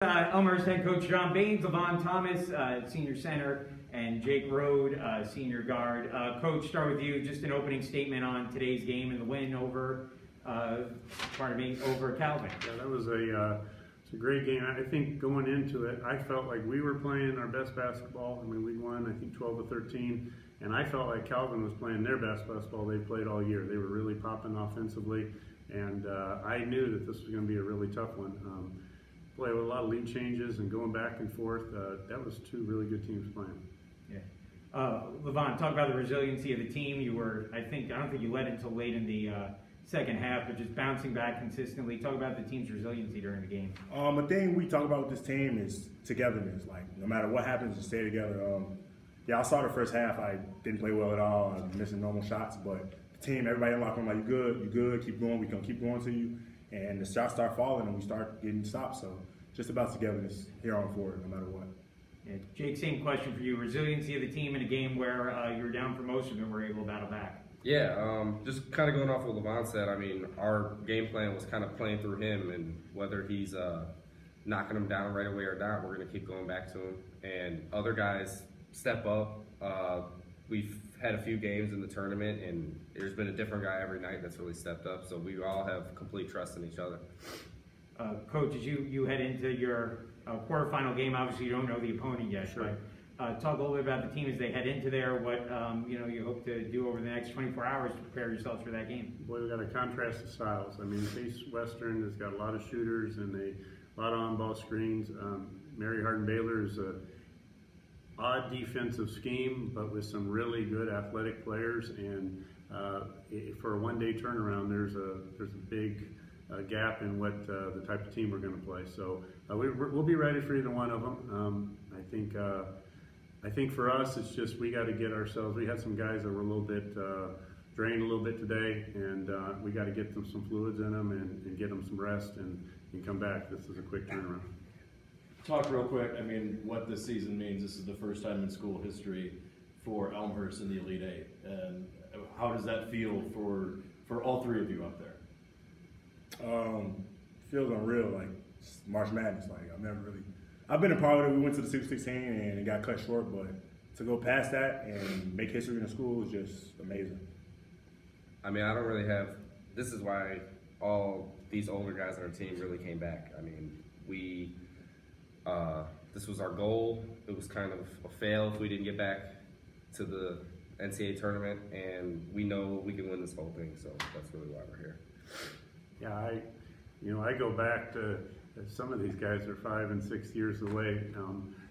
Elmhurst head coach John Baines, Lavon Thomas, senior center, and Jake Rhode, senior guard. Coach, start with you. Just an opening statement on today's game and the win over, over Calvin. Yeah, that was it's a great game. I think going into it, I felt like we were playing our best basketball. I mean, we won, I think, 12-13, and I felt like Calvin was playing their best basketball they played all year. They were really popping offensively, and I knew that this was going to be a really tough one. Play with a lot of lead changes and going back and forth. That was two really good teams playing. Yeah. Lavon, talk about the resiliency of the team. You were, I don't think you led until late in the second half, but just bouncing back consistently. Talk about the team's resiliency during the game. A thing we talk about with this team is togetherness. Like, no matter what happens, we stay together. Yeah, I saw the first half. I didn't play well at all. I was missing normal shots, but the team, everybody in the locker room, like, you good, keep going. We're going to keep going to you. And the shots start falling and we start getting stopped. So just about togetherness here on forward, no matter what. Yeah. Jake, same question for you. Resiliency of the team in a game where you were down for most of it and were able to battle back. Yeah, just kind of going off what Lavon said, I mean, our game plan was kind of playing through him, and whether he's knocking him down right away or not, we're going to keep going back to him. And other guys step up. We've had a few games in the tournament, and there's been a different guy every night that's really stepped up, so we all have complete trust in each other. Coach, as you head into your quarterfinal game, obviously you don't know the opponent yet, sure. But talk a little bit about the team as they head into there, what you hope to do over the next 24 hours to prepare yourselves for that game. Boy, we've got a contrast of styles. I mean, Case Western has got a lot of shooters and a lot of on-ball screens. Mary Hardin-Baylor is a odd defensive scheme, but with some really good athletic players. And for a one-day turnaround, there's a big gap in what the type of team we're going to play. So we'll be ready for either one of them. I think for us, it's just we got to get ourselves. We had some guys that were a little bit drained a little bit today, and we got to get them some fluids in them and get them some rest and come back. This is a quick turnaround. Talk real quick, I mean, what this season means. This is the first time in school history for Elmhurst in the Elite Eight. And how does that feel for all three of you up there? Feels unreal, like March Madness. Like, I've been a part of it. We went to the Sweet 16 and it got cut short, but to go past that and make history in the school is just amazing. I mean, I don't really have, this is why all these older guys on our team really came back. I mean, this was our goal. It was kind of a fail if we didn't get back to the NCAA tournament, and we know we can win this whole thing, so that's really why we're here. Yeah, I go back to some of these guys are 5 and 6 years away.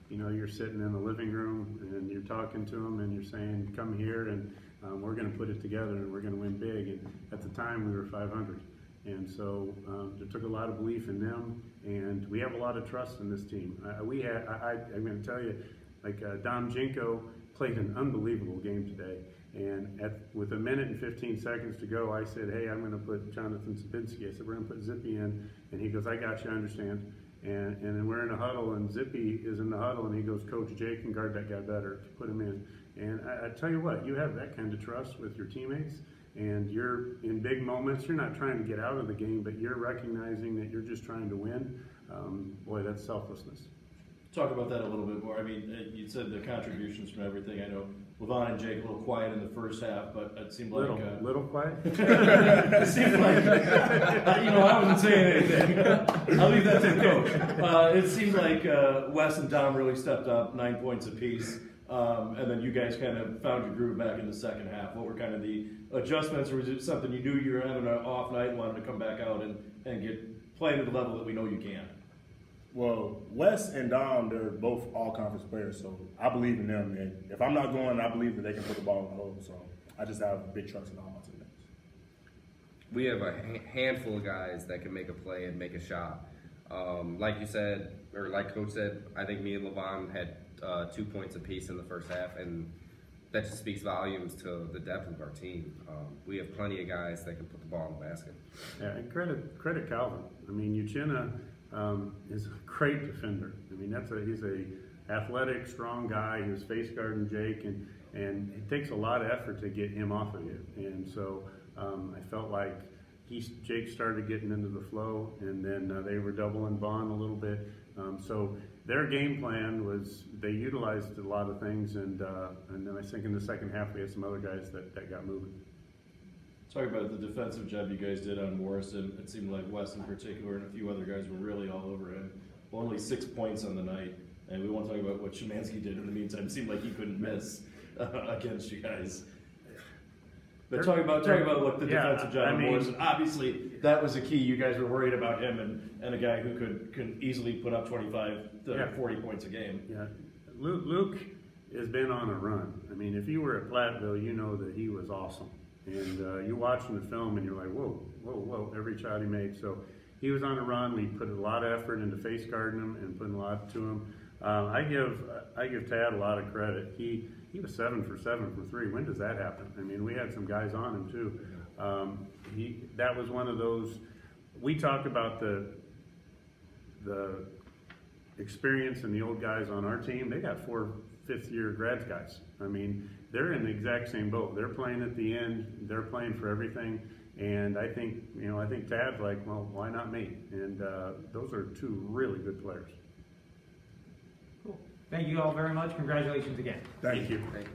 You're sitting in the living room and you're talking to them and you're saying, come here and we're going to put it together and we're going to win big. And at the time we were 500. And so it took a lot of belief in them, and we have a lot of trust in this team. I'm going to tell you, like Dom Jinko played an unbelievable game today. And with 1 minute and 15 seconds to go, I said, hey, I'm going to put Jonathan Zabinski. I said, we're going to put Zippy in. And he goes, I got you, I understand. And then we're in a huddle, and Zippy is in the huddle, and he goes, Coach, Jake can guard that guy better. Put him in. And I tell you what, you have that kind of trust with your teammates, and you're in big moments. You're not trying to get out of the game, but you're recognizing that you're just trying to win. Boy, that's selflessness. Talk about that a little bit more. I mean, you said the contributions from everything. I know Lavon and Jake a little quiet in the first half, but it seemed like little quiet. It seemed like I wasn't saying anything. I'll leave that to the coach. It seemed like Wes and Dom really stepped up, 9 points apiece, and then you guys kind of found your groove back in the second half. What were kind of the adjustments, or was it something you knew you were having an off night and wanted to come back out and get playing at the level that we know you can? Well, Wes and Dom, they're both all-conference players, so I believe in them. And if I'm not going, I believe that they can put the ball in the hole. So I just have big trust in all my teammates. We have a handful of guys that can make a play and make a shot. Like you said, or like Coach said, I think me and Lavon had 2 points apiece in the first half, and that just speaks volumes to the depth of our team. We have plenty of guys that can put the ball in the basket. Yeah, and credit Calvin. I mean, Uchenna is a great defender. I mean, he's a athletic, strong guy. He was face guarding Jake, and it takes a lot of effort to get him off of you. And so I felt like Jake started getting into the flow, and then they were doubling Vaughn a little bit. So their game plan was they utilized a lot of things, and then I think in the second half we had some other guys that got moving. Talk about the defensive job you guys did on Morrison. It seemed like Wes in particular and a few other guys were really all over him. Only 6 points on the night, and we won't talk about what Szymanski did in the meantime. It seemed like he couldn't miss against you guys. But talk about what the defensive job on Morrison. Obviously, that was a key. You guys were worried about him and a guy who could easily put up 25 to 40 points a game. Yeah, Luke has been on a run. I mean, if you were at Platteville, you know that he was awesome. And you watching the film and you're like, whoa, whoa, whoa, every shot he made. So he was on a run. We put a lot of effort into face guarding him and putting a lot to him. I give Tad a lot of credit. He was 7 for 7 from 3. When does that happen? I mean, we had some guys on him too. That was one of those. We talked about the experience and the old guys on our team. They got 4 fifth-year grads guys. I mean, they're in the exact same boat. They're playing at the end. They're playing for everything. And I think Tad's like, well, why not me? And those are 2 really good players. Cool. Thank you all very much. Congratulations again. Thank you. Thank you.